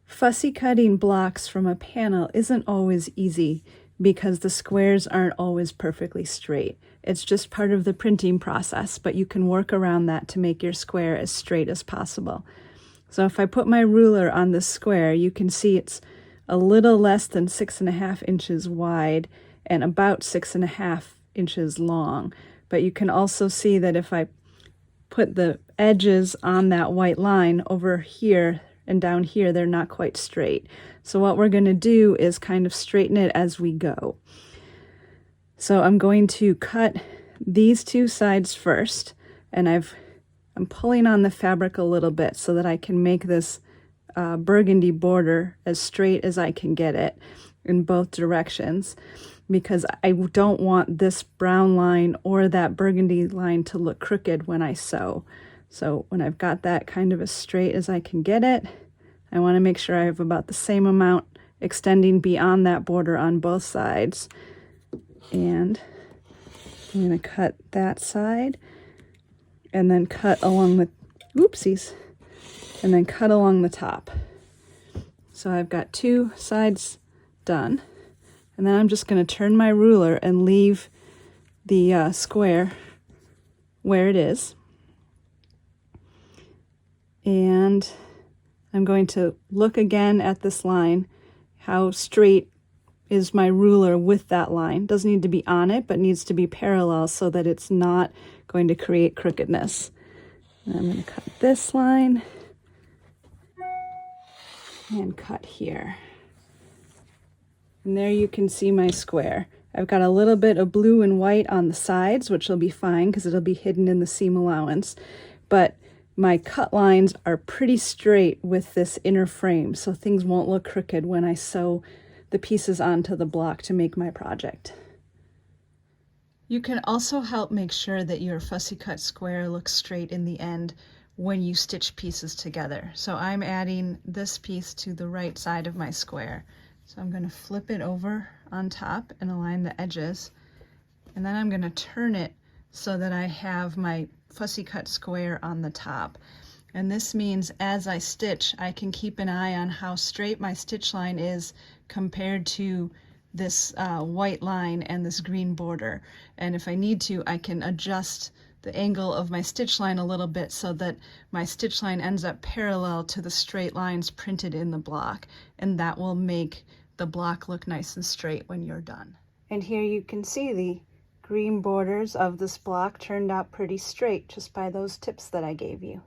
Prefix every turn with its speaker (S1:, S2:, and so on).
S1: Fussy cutting blocks from a panel isn't always easy because the squares aren't always perfectly straight. It's just part of the printing process, but you can work around that to make your square as straight as possible. So if I put my ruler on this square, you can see it's a little less than 6.5 inches wide and about 6.5 inches long. But you can also see that if I put the edges on that white line over here and down here, they're not quite straight. So what we're going to do is kind of straighten it as we go. So I'm going to cut these two sides first, and I'm pulling on the fabric a little bit so that I can make this burgundy border as straight as I can get it in both directions, because I don't want this brown line or that burgundy line to look crooked when I sew. So when I've got that kind of as straight as I can get it, I want to make sure I have about the same amount extending beyond that border on both sides. And I'm going to cut that side and then cut along the, oopsies, and then cut along the top. So I've got two sides done. And then I'm just going to turn my ruler and leave the square where it is. And I'm going to look again at this line. How straight is my ruler with that line? Doesn't need to be on it, but needs to be parallel so that it's not going to create crookedness. And I'm going to cut this line and cut here. And there you can see my square. I've got a little bit of blue and white on the sides, which will be fine because it'll be hidden in the seam allowance. But my cut lines are pretty straight with this inner frame, so things won't look crooked when I sew the pieces onto the block to make my project. You can also help make sure that your fussy cut square looks straight in the end when you stitch pieces together. So I'm adding this piece to the right side of my square. So I'm going to flip it over on top and align the edges, and then I'm going to turn it so that I have my fussy cut square on the top. And this means as I stitch, I can keep an eye on how straight my stitch line is compared to this white line and this green border. And if I need to, I can adjust the angle of my stitch line a little bit so that my stitch line ends up parallel to the straight lines printed in the block, and that will make the block look nice and straight when you're done. And here you can see the green borders of this block turned out pretty straight just by those tips that I gave you.